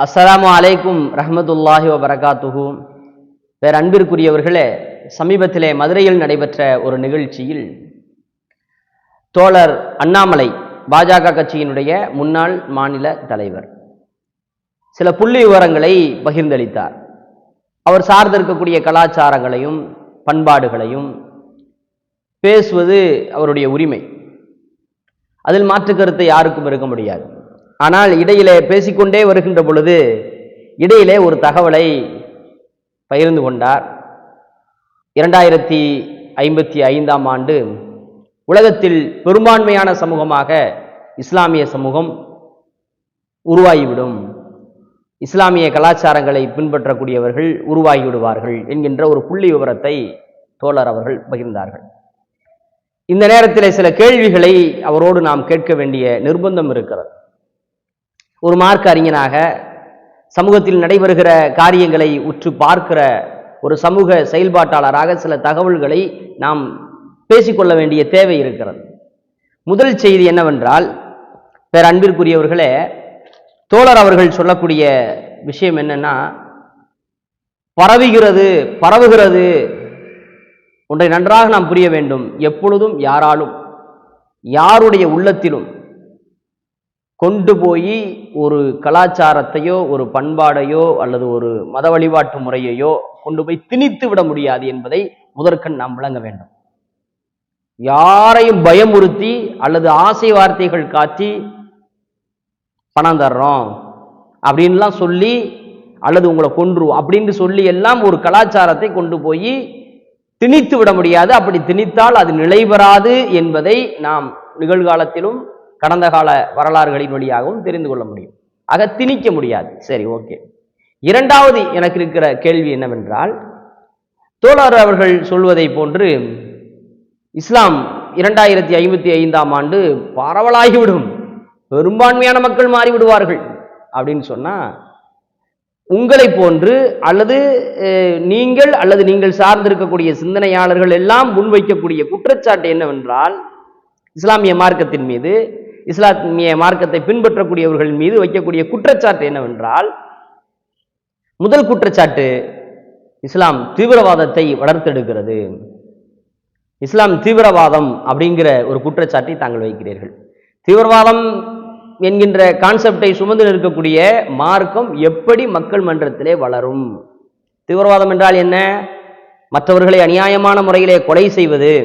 அஸ்ஸலாமு அலைக்கும் ரஹ்மத்துல்லாஹி வபரகாத்துஹு. அன்பிற்குரியவர்களே, சமீபத்திலே மதுரையில் நடைபெற்ற ஒரு நிகழ்ச்சியில் தோழர் அண்ணாமலை, பாஜக கட்சியினுடைய முன்னாள் மாநில தலைவர், சில புள்ளி விவரங்களை பகிர்ந்தளித்தார். அவர் சார்ந்திருக்கக்கூடிய கலாச்சாரங்களையும் பண்பாடுகளையும் பேசுவது அவருடைய உரிமை, அதில் மாற்று கருத்தை யாருக்கும் இருக்க முடியாது. ஆனால் இடையிலே பேசிக்கொண்டே வருகின்ற பொழுது இடையிலே ஒரு தகவலை பகிர்ந்து கொண்டார். 2055ஆம் ஆண்டு உலகத்தில் பெரும்பான்மையான சமூகமாக இஸ்லாமிய சமூகம் உருவாகிவிடும், இஸ்லாமிய கலாச்சாரங்களை பின்பற்றக்கூடியவர்கள் உருவாகிவிடுவார்கள் என்கின்ற ஒரு புள்ளி விவரத்தை தோழர் அவர்கள் பகிர்ந்தார்கள். இந்த நேரத்தில் சில கேள்விகளை அவரோடு நாம் கேட்க வேண்டிய நிர்பந்தம் இருக்கிறது. ஒரு மார்க்க அறிஞனாக, சமூகத்தில் நடைபெறுகிற காரியங்களை உற்று பார்க்கிற ஒரு சமூக செயல்பாட்டாளராக சில தகவல்களை நாம் பேசிக்கொள்ள வேண்டிய தேவை இருக்கிறது. முதல் செய்தி என்னவென்றால், அன்பிற்குரியவர்களே, தோழர் அவர்கள் சொல்லக்கூடிய விஷயம் என்னன்னா, பரவுகிறது ஒன்றை நன்றாக நாம் புரிய வேண்டும். எப்பொழுதும் யாராலும் யாருடைய உள்ளத்திலும் கொண்டு போய் ஒரு கலாச்சாரத்தையோ ஒரு பண்பாடையோ அல்லது ஒரு மத வழிபாட்டு முறையையோ கொண்டு போய் திணித்து விட முடியாது என்பதை முதற்கண் நாம் விளங்க வேண்டும். யாரையும் பயமுறுத்தி அல்லது ஆசை வார்த்தைகள் காட்டி பணம் தர்றோம் அப்படின்லாம் சொல்லி, அல்லது உங்களை கொன்றுவோம் அப்படின்னு சொல்லி எல்லாம் ஒரு கலாச்சாரத்தை கொண்டு போய் திணித்து விட முடியாது. அப்படி திணித்தால் அது நிலைபெறாது என்பதை நாம் நிகழ்காலத்திலும் கடந்த கால வரலாறுகளின் வழியாகவும் தெரிந்து கொள்ள முடியும். ஆக திணிக்க முடியாது. சரி, ஓகே. இரண்டாவது எனக்கு இருக்கிற கேள்வி என்னவென்றால், தோழர் அவர்கள் சொல்வதை போன்று இஸ்லாம் 2055ஆம் ஆண்டு பரவலாகிவிடும், பெரும்பான்மையான மக்கள் மாறிவிடுவார்கள் அப்படின்னு சொன்னா, உங்களை போன்று அல்லது நீங்கள் சார்ந்திருக்கக்கூடிய சிந்தனையாளர்கள் எல்லாம் முன்வைக்கக்கூடிய குற்றச்சாட்டு என்னவென்றால், இஸ்லாமிய மார்க்கத்தின் மீது, இஸ்லாமிய மார்க்கத்தை பின்பற்றக்கூடியவர்கள் மீது வைக்கக்கூடிய குற்றச்சாட்டு என்னவென்றால், முதல் குற்றச்சாட்டு, இஸ்லாம் தீவிரவாதத்தை வளர்த்தெடுக்கிறது. இஸ்லாம் தீவிரவாதம் அப்படிங்கிற ஒரு குற்றச்சாட்டை தாங்கள் வைக்கிறீர்கள். தீவிரவாதம் என்கின்ற கான்செப்டை சுமந்து நிற்கக்கூடிய மார்க்கம் எப்படி மக்கள் மன்றத்திலே வளரும்? தீவிரவாதம் என்றால் என்ன? மற்றவர்களை அநியாயமான முறையிலே கொலை செய்வது,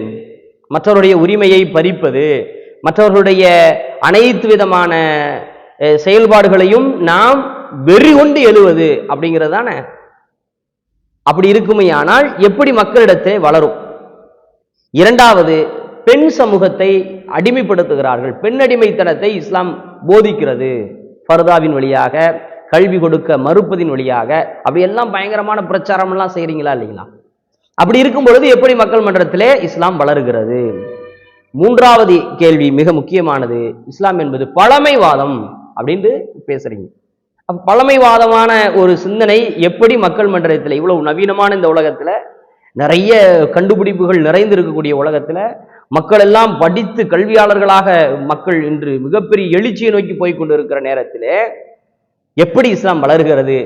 மற்றவருடைய உரிமையை பறிப்பது, மற்றவர்களுடைய அனைத்து விதமான செயல்பாடுகளையும் நாம் வெறி கொண்டு எழுவது அப்படிங்கிறது தானே. அப்படி இருக்குமையானால் எப்படி மக்களிடத்தை வளரும்? இரண்டாவது, பெண் சமூகத்தை அடிமைப்படுத்துகிறார்கள். பெண் அடிமைத்தனத்தை இஸ்லாம் போதிக்கிறது. ஃபர்தாவின் வழியாக, கல்வி கொடுக்க மறுப்பதின் வழியாக, அப்படி எல்லாம் பயங்கரமான பிரச்சாரம் எல்லாம் செய்றீங்களா இல்லைங்களா? அப்படி இருக்கும் பொழுது எப்படி மக்கள் மன்றத்திலே இஸ்லாம் வளருகிறது? மூன்றாவது கேள்வி மிக முக்கியமானது, இஸ்லாம் என்பது பழமைவாதம் அப்படின்னு பேசுறீங்க. பழமைவாதமான ஒரு சிந்தனை எப்படி மக்கள் மன்றத்தில், இவ்வளவு நவீனமான இந்த உலகத்துல, நிறைய கண்டுபிடிப்புகள் நிறைந்திருக்கக்கூடிய உலகத்துல, மக்கள் எல்லாம் படித்து கல்வியாளர்களாக மக்கள் இன்று மிகப்பெரிய எழுச்சியை நோக்கி போய்கொண்டு இருக்கிற நேரத்திலே எப்படி இஸ்லாம் வளர்கிறது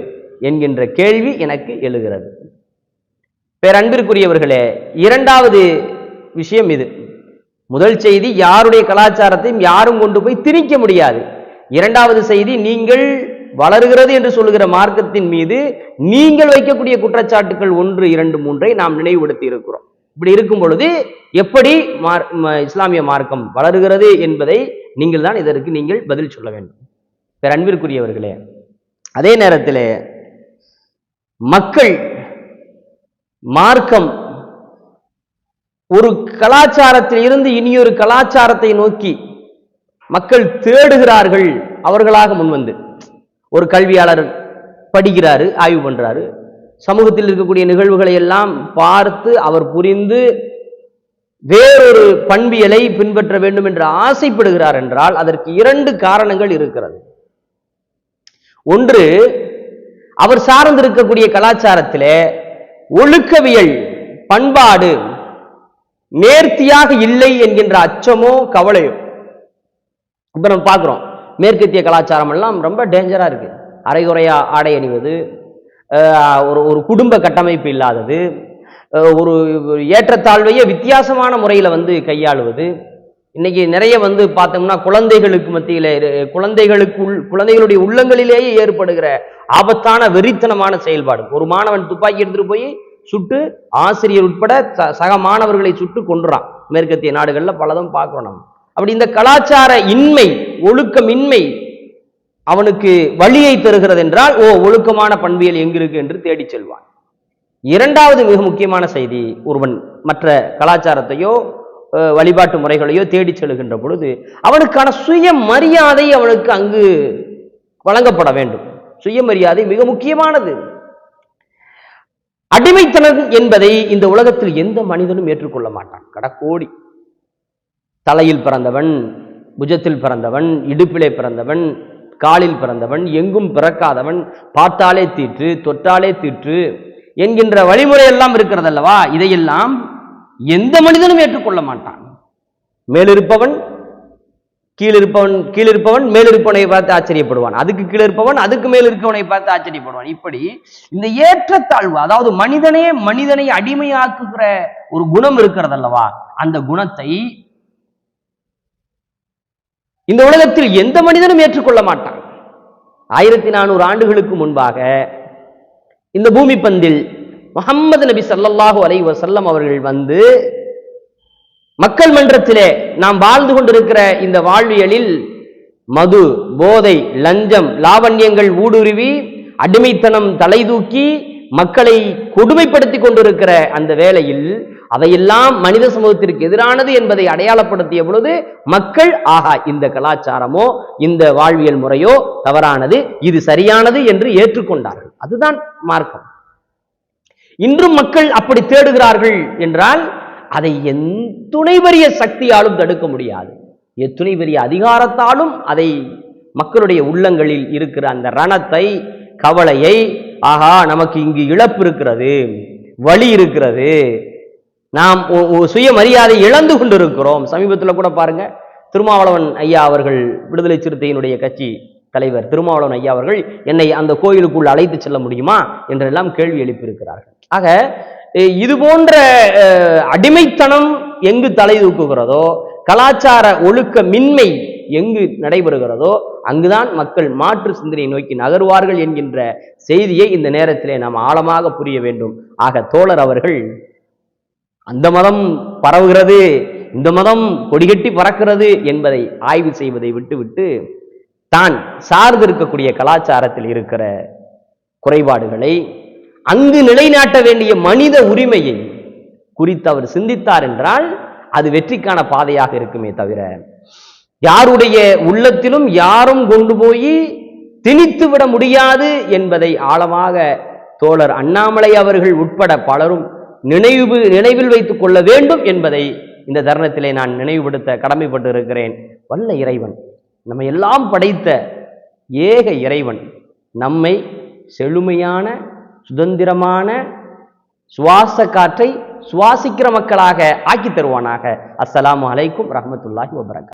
என்கின்ற கேள்வி எனக்கு எழுகிறது. அன்பிற்குரியவர்களே, இரண்டாவது விஷயம் இது. முதல் செய்தி, யாருடைய கலாச்சாரத்தையும் யாரும் கொண்டு போய் திணிக்க முடியாது. இரண்டாவது செய்தி, நீங்கள் வளர்கிறது என்று சொல்லுகிற மார்க்கத்தின் மீது நீங்கள் வைக்கக்கூடிய குற்றச்சாட்டுகள் 1, 2, 3 நாம் நினைவுபடுத்தி இருக்கிறோம். இப்படி இருக்கும் பொழுது எப்படி இஸ்லாமிய மார்க்கம் வளருகிறது என்பதை நீங்கள் தான் இதற்கு நீங்கள் பதில் சொல்ல வேண்டும். அன்பிற்குரியவர்களே, அதே நேரத்தில் மக்கள் மார்க்கம் ஒரு கலாச்சாரத்தில் இருந்து இனியொரு கலாச்சாரத்தை நோக்கி மக்கள் தேடுகிறார்கள். அவர்களாக முன்வந்து, ஒரு கல்வியாளர் படிக்கிறாரு, ஆய்வு பண்றாரு, சமூகத்தில் இருக்கக்கூடிய நிகழ்வுகளை எல்லாம் பார்த்து அவர் புரிந்து வேறொரு பண்பியலை பின்பற்ற வேண்டும் என்று ஆசைப்படுகிறார் என்றால் அதற்கு 2 காரணங்கள் இருக்கிறது. ஒன்று, அவர் சார்ந்திருக்கக்கூடிய கலாச்சாரத்திலே ஒழுக்கவியல் பண்பாடு நேர்த்தியாக இல்லை என்கின்ற அச்சமோ கவலையோ. இப்ப நம்ம பார்க்கிறோம், மேற்கத்திய கலாச்சாரம் எல்லாம் ரொம்ப டேஞ்சரா இருக்கு. அரைகுறையா ஆடை அணிவது, ஒரு குடும்ப கட்டமைப்பு இல்லாதது, ஒரு ஏற்றத்தாழ்வையே வித்தியாசமான முறையில் கையாளுவது. இன்னைக்கு நிறைய பார்த்தோம்னா குழந்தைகளுக்கு மத்தியில் குழந்தைகளுடைய உள்ளங்களிலேயே ஏற்படுகிற ஆபத்தான வெறித்தனமான செயல்பாடு. ஒரு மாணவன் துப்பாக்கி எடுத்துட்டு போய் சுட்டு ஆசிரியர் உட்பட சக மாணவர்களை சுட்டு கொன்றான். மேற்கத்திய நாடுகள்ல பலதும் பார்க்கிறோம் நம்ம. அப்படி இந்த கலாச்சார இன்மை, ஒழுக்கமின்மை அவனுக்கு வழியை தருகிறது என்றால் ஒழுக்கமான பண்பியல் எங்கிருக்கு என்று தேடி செல்வான். இரண்டாவது மிக முக்கியமான செய்தி, ஒருவன் மற்ற கலாச்சாரத்தையோ வழிபாட்டு முறைகளையோ தேடி செல்கின்ற பொழுது அவனுக்கான சுயமரியாதை அவனுக்கு அங்கு வழங்கப்பட வேண்டும். சுயமரியாதை மிக முக்கியமானது. அடிமைத்தனம் என்பதை இந்த உலகத்தில் எந்த மனிதனும் ஏற்றுக்கொள்ள மாட்டான். கடக்கோடி. தலையில் பிறந்தவன், புஜத்தில் பிறந்தவன், இடுப்பிலே பிறந்தவன், காலில் பிறந்தவன், எங்கும் பிறக்காதவன், பார்த்தாலே தீற்று, தொட்டாலே தீற்று என்கின்ற வழிமுறை எல்லாம் இருக்கிறது அல்லவா? இதையெல்லாம் எந்த மனிதனும் ஏற்றுக்கொள்ள மாட்டான். மேலிருப்பவன் கீழிருப்பவன் மேலிருப்பவனை பார்த்து ஆச்சரியப்படுவான், அதுக்கு கீழே இருப்பவன் அதுக்கு மேல் இருக்கவனை பார்த்து ஆச்சரியப்படுவான். இப்படி இந்த ஏற்றத்தாழ்வு, அதாவது மனிதனை அடிமையாக்குகிற ஒரு குணம் இருக்கிறது அல்லவா, அந்த குணத்தை இந்த உலகத்தில் எந்த மனிதனும் ஏற்றுக்கொள்ள மாட்டான். 1400 ஆண்டுகளுக்கு முன்பாக இந்த பூமி பந்தில் முஹம்மது நபி ஸல்லல்லாஹு அலைஹி வஸல்லம் அவர்கள் மக்கள் மன்றத்திலே நாம் வாழ்ந்து கொண்டிருக்கிற இந்த வாழ்வியலில் மது, போதை, லஞ்சம், லாவண்யங்கள் ஊடுருவி அடிமைத்தனம் தலை தூக்கி மக்களை கொடுமைப்படுத்தி கொண்டிருக்கிற அந்த வேளையில் அதையெல்லாம் மனித சமூகத்திற்கு எதிரானது என்பதை அடையாளப்படுத்திய பொழுது மக்கள் இந்த கலாச்சாரமோ இந்த வாழ்வியல் முறையோ தவறானது, இது சரியானது என்று ஏற்றுக்கொண்டார்கள். அதுதான் மார்க்கம். இன்றும் மக்கள் அப்படி தேடுகிறார்கள் என்றால் அதை எத்துணை பெரிய சக்தியாலும் தடுக்க முடியாது, எத்துணை பெரிய அதிகாரத்தாலும் அதை மக்களுடைய உள்ளங்களில் இருக்கிற அந்த ரணத்தை, கவலையை, நமக்கு இங்கு இழப்பு இருக்கிறது, வலி இருக்கிறது, நாம் சுயமரியாதை இழந்து கொண்டிருக்கிறோம். சமீபத்தில் கூட பாருங்க, திருமாவளவன் ஐயா அவர்கள், விடுதலை சிறுத்தையினுடைய கட்சி தலைவர் திருமாவளவன் ஐயா அவர்கள் என்னை அந்த கோயிலுக்குள் அழைத்து செல்ல முடியுமா என்றெல்லாம் கேள்வி எழுப்பியிருக்கிறார்கள். ஆக இது போன்ற அடிமைத்தனம் எங்கு தலை தூக்குகிறதோ, கலாச்சார ஒழுக்க மின்மை எங்கு நடைபெறுகிறதோ அங்குதான் மக்கள் மாற்று சிந்தனை நோக்கி நகருவார்கள் என்கின்ற செய்தியை இந்த நேரத்திலே நாம் ஆழமாக புரிய வேண்டும். ஆக தோழர் அவர்கள் அந்த மதம் பரவுகிறது, இந்த மதம் கொடிகட்டி பறக்கிறது என்பதை ஆய்வு செய்வதை விட்டுவிட்டு தான் சார்ந்திருக்கக்கூடிய கலாச்சாரத்தில் இருக்கிற குறைபாடுகளை, அங்கு நிலைநாட்ட வேண்டிய மனித உரிமையை குறித்து அவர் சிந்தித்தார் என்றால் அது வெற்றிக்கான பாதையாக இருக்குமே தவிர, யாருடைய உள்ளத்திலும் யாரும் கொண்டு போய் திணித்து விட முடியாது என்பதை ஆழமாக தோழர் அண்ணாமலை அவர்கள் உட்பட பலரும் நினைவில் வைத்துக் கொள்ள வேண்டும் என்பதை இந்த தருணத்திலே நான் நினைவுபடுத்த கடமைப்பட்டு இருக்கிறேன். வல்ல இறைவன், நம்ம எல்லாம் படைத்த ஏக இறைவன் நம்மை செழுமையான சுதந்திரமான சுவாச காற்றை சுவாசிக்கிற மக்களாக ஆக்கி தருவானாக. அஸ்ஸலாமு அலைக்கும் ரஹ்மத்துல்லாஹி வபரகாத்துஹு.